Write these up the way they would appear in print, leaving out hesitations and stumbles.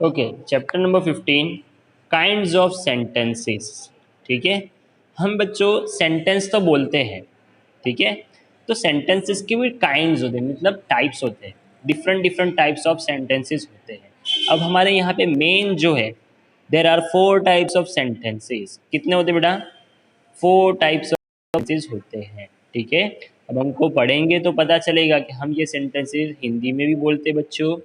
Okay, chapter number 15, kinds of sentences. ठीक है, हम बच्चों सेंटेंस तो बोलते हैं। ठीक है, तो सेंटेंसेस के भी काइंड्स होते हैं, मतलब टाइप्स होते हैं। Different different types of sentences होते हैं। अब हमारे यहाँ पे मेन जो है, there are 4 types of sentences. कितने होते हैं बेटा? 4 टाइप्स ऑफ सेंटेंसेस होते हैं। ठीक है, अब हमको पढ़ेंगे तो पता चलेगा कि हम ये सेंटेंसेस हिंदी में भी बोलते हैं बच्चों,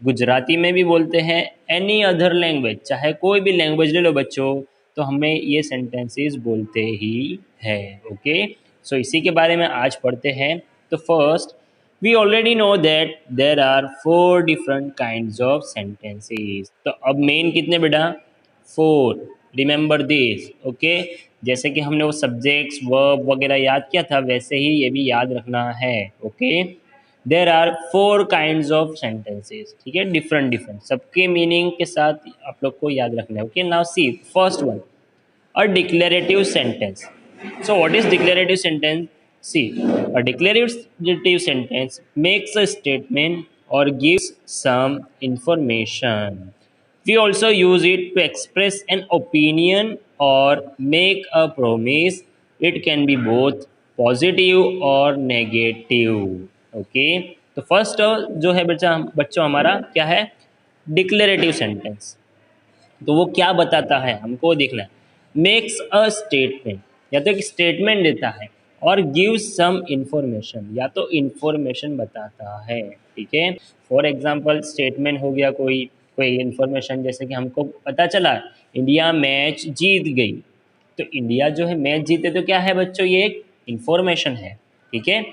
गुजराती में भी बोलते हैं, एनी अदर लैंग्वेज, चाहे कोई भी लैंग्वेज ले लो बच्चों, तो हमें ये सेंटेंसेस बोलते ही है। ओके, सो इसी के बारे में आज पढ़ते हैं। तो first, we already know that there are 4 different kinds of sentences. तो अब मेन कितने बेटा? 4। Remember this. ओके, जैसे कि हमने वो सब्जेक्ट्स वर्ब वगैरह याद किया था, वैसे ही ये भी याद रखना है। Okay, there are 4 kinds of sentences. ठीक है, डिफरेंट डिफरेंट, सबके मीनिंग के साथ आप लोग को याद रखना है। Okay, now C first one, a declarative sentence. So what is declarative sentence? See, a declarative sentence makes a statement or gives some information. We also use it to express an opinion or make a promise. It can be both positive or negative. Okay, तो first जो है बच्चों हमारा क्या है? Declarative sentence. तो वो क्या बताता है हमको देखना है। मेक्स अ स्टेटमेंट, या तो एक स्टेटमेंट देता है, और गिव सम इंफॉर्मेशन, या तो इंफॉर्मेशन बताता है। ठीक है, फॉर एग्जांपल स्टेटमेंट हो गया कोई कोई इंफॉर्मेशन, जैसे कि हमको पता चला इंडिया मैच जीत गई। तो इंडिया जो है मैच जीते तो क्या है बच्चों? ये एक इंफॉर्मेशन है। ठीक है,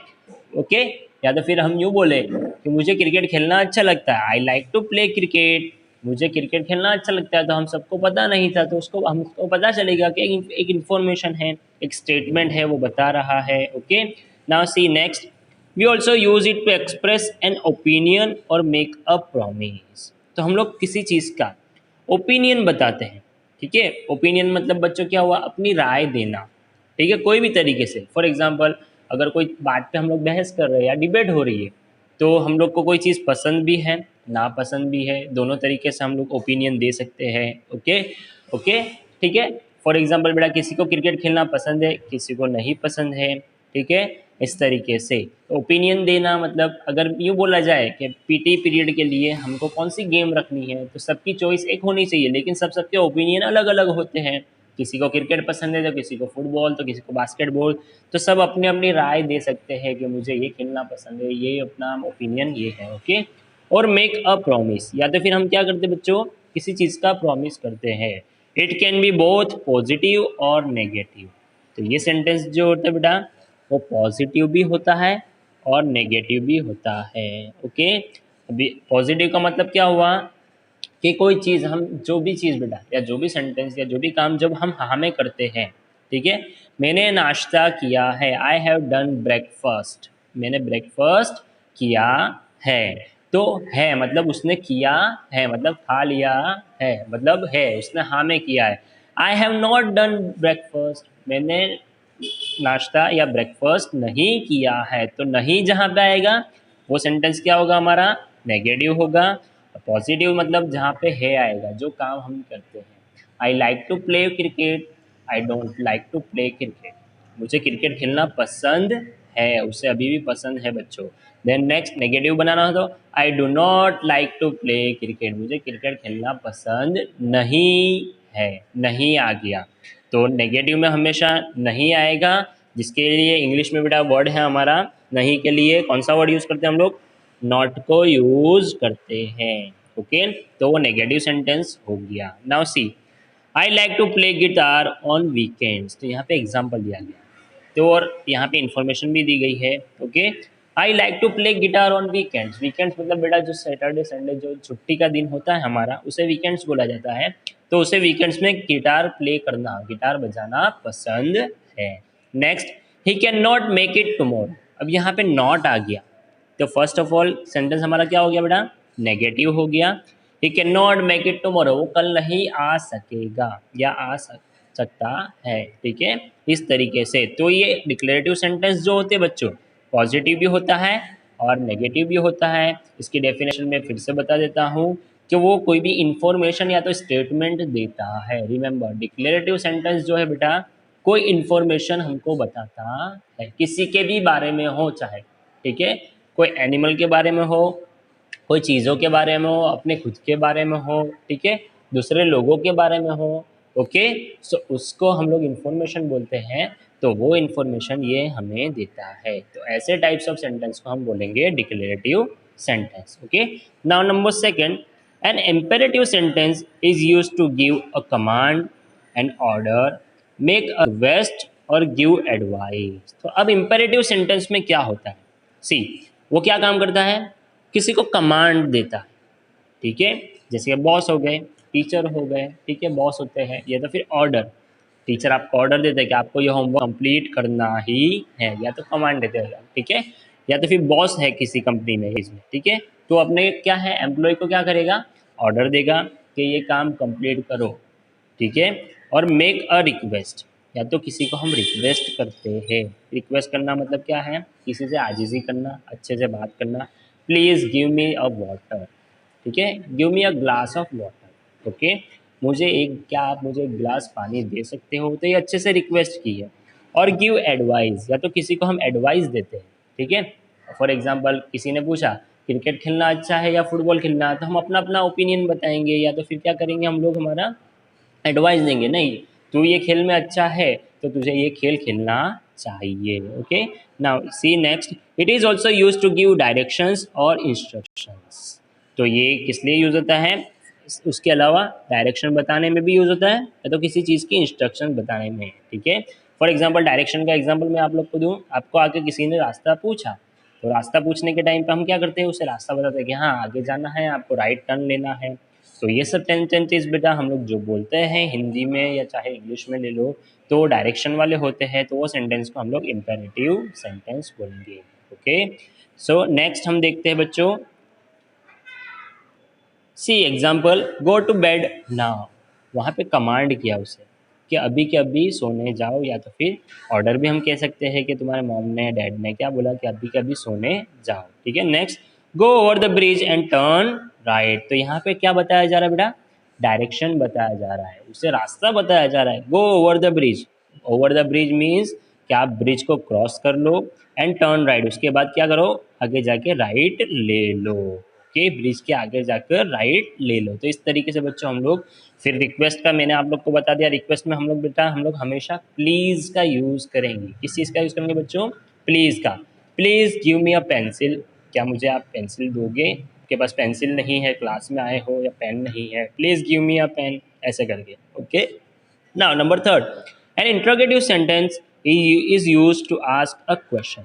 ओके। या तो फिर हम यूँ बोले कि मुझे क्रिकेट खेलना अच्छा लगता है, I like to play cricket. मुझे क्रिकेट खेलना अच्छा लगता है, तो हम सबको पता नहीं था, तो उसको हमको पता चलेगा कि एक इन्फॉर्मेशन है, एक स्टेटमेंट है, वो बता रहा है। Okay, now see next, we also use it to express an opinion और मेक अ प्रॉमिस। तो हम लोग किसी चीज़ का ओपिनियन बताते हैं। ठीक है, ओपिनियन मतलब बच्चों क्या हुआ? अपनी राय देना। ठीक है, कोई भी तरीके से। फॉर एग्जांपल, अगर कोई बात पे हम लोग बहस कर रहे हैं या डिबेट हो रही है, तो हम लोग को कोई चीज़ पसंद भी है, नापसंद भी है, दोनों तरीके से हम लोग ओपिनियन दे सकते हैं। ओके ओके, ठीक है। फॉर एग्जांपल बेटा, किसी को क्रिकेट खेलना पसंद है, किसी को नहीं पसंद है। ठीक है, इस तरीके से ओपिनियन देना मतलब, अगर यूँ बोला जाए कि पीटी पीरियड के लिए हमको कौन सी गेम रखनी है, तो सबकी चॉइस एक होनी चाहिए, लेकिन सबके ओपिनियन अलग अलग होते हैं। किसी को क्रिकेट पसंद है, तो किसी को फुटबॉल, तो किसी को बास्केटबॉल। तो सब अपनी अपनी राय दे सकते हैं कि मुझे ये खेलना पसंद है, ये अपना ओपिनियन ये है। ओके, और मेक अ प्रॉमिस, या तो फिर हम क्या करते हैं बच्चों? किसी चीज़ का प्रॉमिस करते हैं। It can be both positive और नेगेटिव। तो ये सेंटेंस जो होता है बेटा, वो पॉजिटिव भी होता है और नेगेटिव भी होता है। ओके, अभी पॉजिटिव का मतलब क्या हुआ कि कोई चीज़, हम जो भी चीज़ बेटा, या जो भी सेंटेंस या जो भी काम जब हम हाँ में करते हैं। ठीक है, मैंने नाश्ता किया है, आई हैव डन ब्रेकफास्ट। मैंने ब्रेकफास्ट किया है, तो है मतलब उसने किया है, मतलब खा लिया है, मतलब है उसने हाँ में किया है। I have not done breakfast, मैंने नाश्ता या ब्रेकफास्ट नहीं किया है। तो नहीं जहाँ पे आएगा वो सेंटेंस क्या होगा हमारा? नेगेटिव होगा। पॉजिटिव मतलब जहाँ पे है आएगा, जो काम हम करते हैं। I like to play cricket, I don't like to play cricket. मुझे क्रिकेट खेलना पसंद है, उसे अभी भी पसंद है बच्चों। देन नेक्स्ट, नेगेटिव बनाना हो तो I do not like to play cricket, मुझे क्रिकेट खेलना पसंद नहीं है। नहीं आ गया, तो नेगेटिव में हमेशा नहीं आएगा, जिसके लिए इंग्लिश में बेटा वर्ड है हमारा नहीं के लिए। कौन सा वर्ड यूज़ करते हैं हम लोग? नॉट को यूज़ करते हैं। ओके, तो वो नेगेटिव सेंटेंस हो गया। Now see, I like to play guitar on weekends. तो यहाँ पे एग्जाम्पल दिया गया, तो और यहाँ पे इंफॉर्मेशन भी दी गई है। Okay, I like to play guitar on weekends. Weekends मतलब बेटा जो सैटरडे संडे जो छुट्टी का दिन होता है हमारा, उसे वीकेंड्स बोला जाता है। तो उसे वीकेंड्स में गिटार प्ले करना, गिटार बजाना पसंद है। Next, he can not make it tomorrow. अब यहाँ पे नॉट आ गया, तो फर्स्ट ऑफ ऑल सेंटेंस हमारा क्या हो गया बेटा? नेगेटिव हो गया। He can not make it tomorrow, वो कल नहीं आ सकेगा या सकता है। ठीक है, इस तरीके से। तो ये डिक्लेरेटिव सेंटेंस जो होते हैं बच्चों, पॉजिटिव भी होता है और नेगेटिव भी होता है। इसकी डेफिनेशन में फिर से बता देता हूँ कि वो कोई भी इंफॉर्मेशन या तो स्टेटमेंट देता है। रिमेंबर, डिक्लेरेटिव सेंटेंस जो है बेटा, कोई इंफॉर्मेशन हमको बताता है, किसी के भी बारे में हो चाहे, ठीक है, कोई एनिमल के बारे में हो, कोई चीज़ों के बारे में हो, अपने खुद के बारे में हो, ठीक है, दूसरे लोगों के बारे में हो। ओके, सो उसको हम लोग इन्फॉर्मेशन बोलते हैं, तो वो इन्फॉर्मेशन ये हमें देता है। तो ऐसे टाइप्स ऑफ सेंटेंस को हम बोलेंगे declarative sentence. Okay, now number second, an imperative sentence is use to give a command, an order, make a request और गिव एडवाइस। तो अब इम्पेरेटिव सेंटेंस में क्या होता है, सी, वो क्या काम करता है, किसी को कमांड देता है, ठीक है, जैसे बॉस हो गए, टीचर हो गए, ठीक है, बॉस होते हैं, या तो फिर ऑर्डर, टीचर आपको ऑर्डर देते हैं कि आपको ये होमवर्क कंप्लीट करना ही है, या तो कमांड देते हैं, ठीक है, या तो फिर बॉस है किसी कंपनी में, इसमें, ठीक है, तो अपने क्या है, एम्प्लॉय को क्या करेगा, ऑर्डर देगा कि ये काम कंप्लीट करो, ठीक है, और मेक अ रिक्वेस्ट, या तो किसी को हम रिक्वेस्ट करते हैं, रिक्वेस्ट करना मतलब क्या है, किसी से आजिज़ी करना, अच्छे से बात करना, please give me a water, ठीक है, give me a glass of water, okay, मुझे एक, क्या आप मुझे एक गिलास पानी दे सकते हो, तो ये अच्छे से रिक्वेस्ट की है। और गिव एडवाइस, या तो किसी को हम एडवाइस देते हैं, ठीक है, फॉर एग्जांपल किसी ने पूछा क्रिकेट खेलना अच्छा है या फुटबॉल खेलना, तो हम अपना अपना ओपिनियन बताएंगे, या तो फिर क्या करेंगे हम लोग, हमारा एडवाइस देंगे, नहीं तू ये खेल में अच्छा है तो तुझे ये खेल खेलना चाहिए। Okay, now see next, it is also use to give directions और इंस्ट्रक्शंस। तो ये किस लिए यूज़ होता है, उसके अलावा डायरेक्शन बताने में भी यूज़ होता है, या तो किसी चीज़ की इंस्ट्रक्शन बताने में, ठीक है। फॉर एग्जांपल डायरेक्शन का एग्जांपल मैं आप लोग को दूँ, आपको आके किसी ने रास्ता पूछा, तो रास्ता पूछने के टाइम पे हम क्या करते हैं, उसे रास्ता बताते हैं कि हाँ आगे जाना है, आपको राइट टर्न लेना है। तो ये सब सेंटेंसेस बेटा हम लोग जो बोलते हैं हिंदी में या चाहे इंग्लिश में ले लो, तो डायरेक्शन वाले होते हैं, तो वो सेंटेंस को हम लोग इम्पेरेटिव सेंटेंस बोलेंगे। ओके, सो नेक्स्ट हम देखते हैं बच्चों, see example, go to bed now, वहाँ पे कमांड किया उसे कि अभी के अभी सोने जाओ, या तो फिर ऑर्डर भी हम कह सकते हैं कि तुम्हारे मॉम ने, डैड ने क्या बोला कि अभी के अभी सोने जाओ, ठीक है। Next, go over the bridge and turn right, तो यहाँ पे क्या बताया जा रहा है बेटा, डायरेक्शन बताया जा रहा है, उसे रास्ता बताया जा रहा है। Go over the bridge, over the bridge means कि आप ब्रिज को क्रॉस कर लो, एंड टर्न राइट, उसके बाद क्या करो, आगे जाके राइट ले लो, के ब्रिज के आगे जाकर राइट ले लो। तो इस तरीके से बच्चों हम लोग, फिर रिक्वेस्ट का मैंने आप लोग को बता दिया, रिक्वेस्ट में हम लोग बेटा हम लोग हमेशा प्लीज़ का यूज़ करेंगे। किस चीज़ का यूज़ करेंगे बच्चों, प्लीज़ का, please give me a pencil, क्या मुझे आप पेंसिल दोगे, आपके पास पेंसिल नहीं है, क्लास में आए हो, या पेन नहीं है, please give me a pen, ऐसे करके। Okay, now number third, an interrogative sentence is use to ask a question.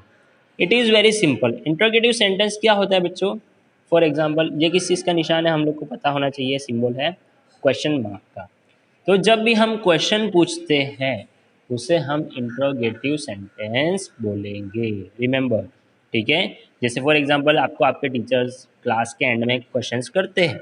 It is very simple. Interrogative sentence क्या होता है बच्चों, फॉर एग्जाम्पल ये किस चीज़ का निशान है हम लोग को पता होना चाहिए, सिंबल है क्वेश्चन मार्क का। तो जब भी हम क्वेश्चन पूछते हैं उसे हम इंट्रोगेटिव सेंटेंस बोलेंगे, रिमेंबर, ठीक है। जैसे फॉर एग्जांपल आपको आपके टीचर्स क्लास के एंड में क्वेश्चंस करते हैं,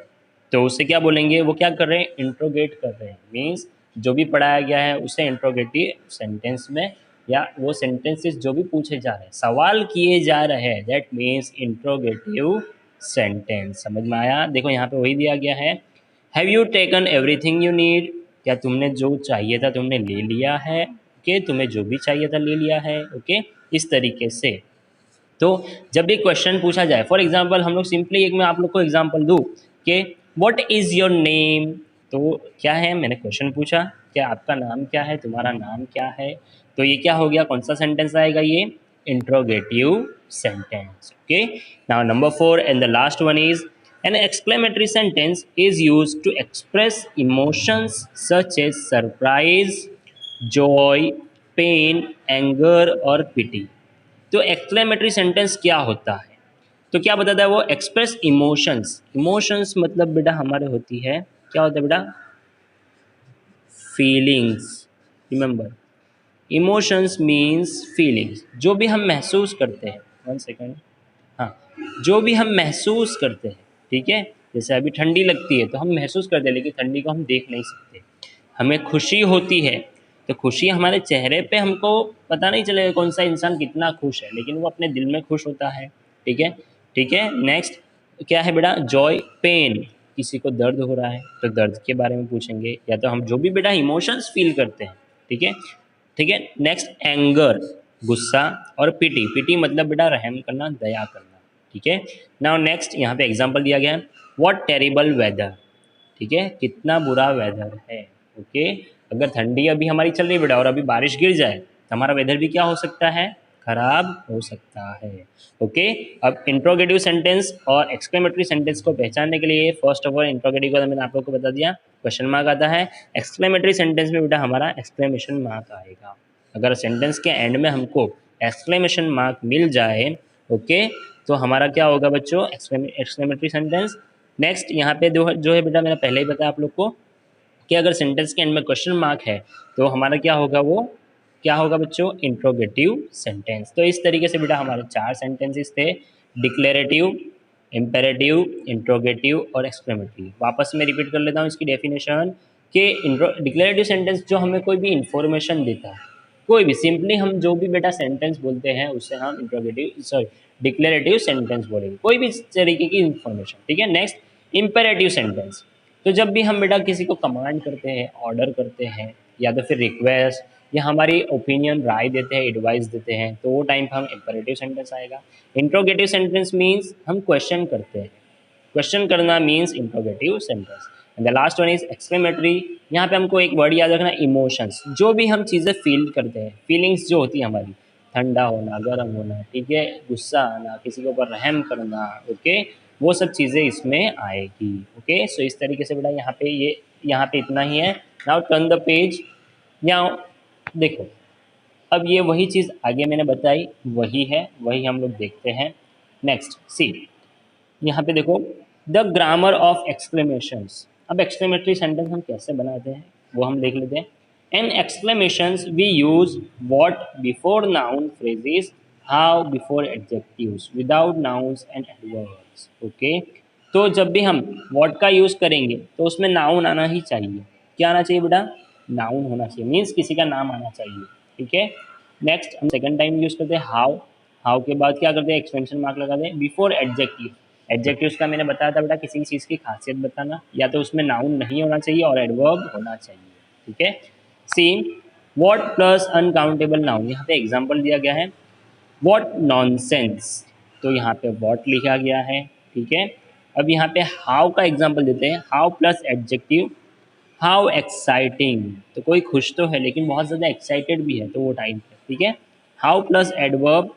तो उसे क्या बोलेंगे, वो क्या कर रहे हैं, इंट्रोगेट कर रहे हैं, मीन्स जो भी पढ़ाया गया है उसे इंट्रोगेटिव सेंटेंस में, या वो सेंटेंसेस जो भी पूछे जा रहे हैं, सवाल किए जा रहे हैं, दैट मीन्स इंट्रोगेटिव सेंटेंस। समझ में आया, देखो यहाँ पे वही दिया गया है, have you taken everything you need, क्या तुमने जो चाहिए था तुमने ले लिया है, ओके, तुम्हें जो भी चाहिए था ले लिया है, ओके, इस तरीके से। तो जब भी क्वेश्चन पूछा जाए, फॉर एग्जांपल हम लोग सिंपली एक मैं आप लोग को एग्जांपल दूँ कि व्हाट इज़ योर नेम, तो क्या है, मैंने क्वेश्चन पूछा कि आपका नाम क्या है, तुम्हारा नाम क्या है, तो ये क्या हो गया, कौन सा सेंटेंस आएगा, ये interrogative sentence. Okay, now number four and the last one is, an exclamatory sentence is used to express emotions such as surprise, joy, pain, anger और pity। तो एक्सक्लेमेटरी सेंटेंस क्या होता है, तो क्या बताता है वो, एक्सप्रेस इमोशंस, इमोशंस मतलब बेटा हमारे होती है, क्या होता है बेटा, feelings, remember, emotions means feelings, जो भी हम महसूस करते हैं, वन सेकेंड, हाँ, जो भी हम महसूस करते हैं, ठीक है, जैसे अभी ठंडी लगती है तो हम महसूस करते हैं, लेकिन ठंडी को हम देख नहीं सकते। हमें खुशी होती है तो खुशी हमारे चेहरे पे हमको पता नहीं चलेगा कौन सा इंसान कितना खुश है, लेकिन वो अपने दिल में खुश होता है, ठीक है, ठीक है। नेक्स्ट क्या है बेटा, जॉय, पेन, किसी को दर्द हो रहा है तो दर्द के बारे में पूछेंगे, या तो हम जो भी बेटा इमोशंस फील करते हैं, ठीक है। ठीक है, नेक्स्ट एंगर, गुस्सा, और पिटी, पिटी मतलब बेटा रहम करना, दया करना, ठीक है। नाउ नेक्स्ट यहाँ पे एग्जांपल दिया गया है, व्हाट टेरिबल वेदर, ठीक है, कितना बुरा वेदर है। ओके, अगर ठंडी अभी हमारी चल रही है बेटा और अभी बारिश गिर जाए तो हमारा वेदर भी क्या हो सकता है, खराब हो सकता है। ओके, अब इंट्रोगेटिव सेंटेंस और एक्सक्लेमेटरी सेंटेंस को पहचानने के लिए फर्स्ट ऑफ ऑल इंट्रोगेटिव का तो मैंने आप लोग को बता दिया, क्वेश्चन मार्क आता है। एक्सक्लेमेटरी सेंटेंस में बेटा हमारा एक्सक्लेमेशन मार्क आएगा। अगर सेंटेंस के एंड में हमको एक्सक्लेमेशन मार्क मिल जाए, ओके, तो हमारा क्या होगा बच्चों, एक्सक्लेमेटरी सेंटेंस। नेक्स्ट यहाँ पे जो है बेटा मैंने पहले ही बताया आप लोग को कि अगर सेंटेंस के एंड में क्वेश्चन मार्क है तो हमारा क्या होगा, वो क्या होगा बच्चों, इंट्रोगेटिव सेंटेंस। तो इस तरीके से बेटा हमारे 4 सेंटेंसेस थे, डिक्लेरेटिव, इम्पेरेटिव, इंट्रोगेटिव और एक्सक्लेमेटरी। वापस में रिपीट कर लेता हूँ इसकी डेफिनेशन कि डिक्लेरेटिव सेंटेंस जो हमें कोई भी इंफॉर्मेशन देता है, कोई भी सिंपली हम जो भी बेटा सेंटेंस बोलते हैं उससे हम डिक्लेरेटिव सेंटेंस बोलेंगे, कोई भी तरीके की इंफॉर्मेशन, ठीक है। नेक्स्ट इम्पेरेटिव सेंटेंस, तो जब भी हम बेटा किसी को कमांड करते हैं, ऑर्डर करते हैं, या तो फिर रिक्वेस्ट या हमारी ओपिनियन राय देते हैं, एडवाइस देते हैं, तो वो टाइम पर हम इम्पेरेटिव सेंटेंस आएगा। इंट्रोगेटिव सेंटेंस मीन्स हम क्वेश्चन करते हैं, क्वेश्चन करना means interrogative sentence. And the last one is exclamatory, यहाँ पे हमको एक वर्ड याद रखना, इमोशंस, जो भी हम चीज़ें फील करते हैं, फीलिंग्स जो होती है हमारी, ठंडा होना, गर्म होना, ठीक है, गुस्सा आना, किसी के ऊपर रहम करना, ओके, वो सब चीज़ें इसमें आएगी। ओके, सो इस तरीके से बेटा यहाँ पे इतना ही है। Now turn the page. यहाँ देखो, अब ये वही चीज़ आगे मैंने बताई वही है, वही हम लोग देखते हैं। नेक्स्ट सी, यहाँ पे देखो, द ग्रामर ऑफ एक्सक्लेमेशंस। अब एक्सक्लेमेटरी सेंटेंस हम कैसे बनाते हैं वो हम देख लेते हैं। In exclamations we use what before noun phrases, how before adjectives, without nouns and adverbs. Okay, तो जब भी हम व्हाट का यूज़ करेंगे तो उसमें नाउन आना ही चाहिए। क्या आना चाहिए बेटा, नाउन होना चाहिए, मीन्स किसी का नाम आना चाहिए, ठीक है। नेक्स्ट हम सेकंड टाइम यूज़ करते हैं हाउ, हाउ के बाद क्या करते हैं, एक्सपेंशन मार्क लगा दें बिफोर एडजेक्टिव। एडजेक्टिव्स का मैंने बताया था बेटा किसी चीज़ की खासियत बताना, या तो उसमें नाउन नहीं होना चाहिए और एडवर्ब होना चाहिए, ठीक है। सी, व्हाट प्लस अनकाउंटेबल नाउन, यहाँ पे एग्जांपल दिया गया है, व्हाट नॉनसेंस, तो यहाँ पे व्हाट लिखा गया है, ठीक है। अब यहाँ पे हाउ का एग्जांपल देते हैं, how plus adjective, how exciting, तो कोई खुश तो है लेकिन बहुत ज़्यादा एक्साइटेड भी है, तो वो टाइम पे, ठीक है। How plus adverb,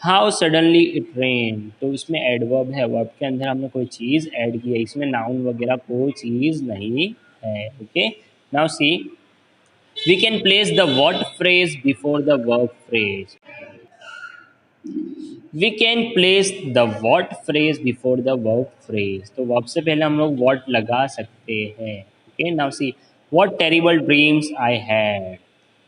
how suddenly it rain, तो इसमें एडवर्ब है, वर्ब के अंदर हमने कोई चीज़ ऐड की है, इसमें नाउन वगैरह कोई चीज़ नहीं है। Okay, now see, we can place the what phrase before the verb phrase. We can place the what phrase before the verb phrase, तो वर्ब से पहले हम लोग व्हाट लगा सकते हैं। Okay, now see, what terrible dreams I had,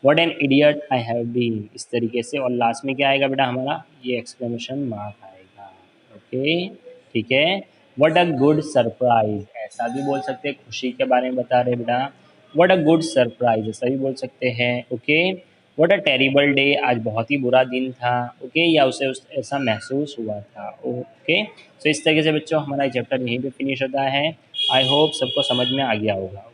what an idiot I have been, इस तरीके से। और लास्ट में क्या आएगा बेटा हमारा, ये एक्सक्लेमेशन मार्क आएगा। ओके, ठीक है। व्हाट अ गुड सरप्राइज, ऐसा भी बोल सकते हैं, खुशी के बारे में बता रहे बेटा, व्हाट अ गुड सरप्राइज ऐसा भी बोल सकते हैं। Okay, what a terrible day, आज बहुत ही बुरा दिन था, ओके, या उसे ऐसा महसूस हुआ था। ओके, तो इस तरीके से बच्चों हमारा चैप्टर यहीं पे फिनिश होता है। आई होप सबको समझ में आ गया होगा।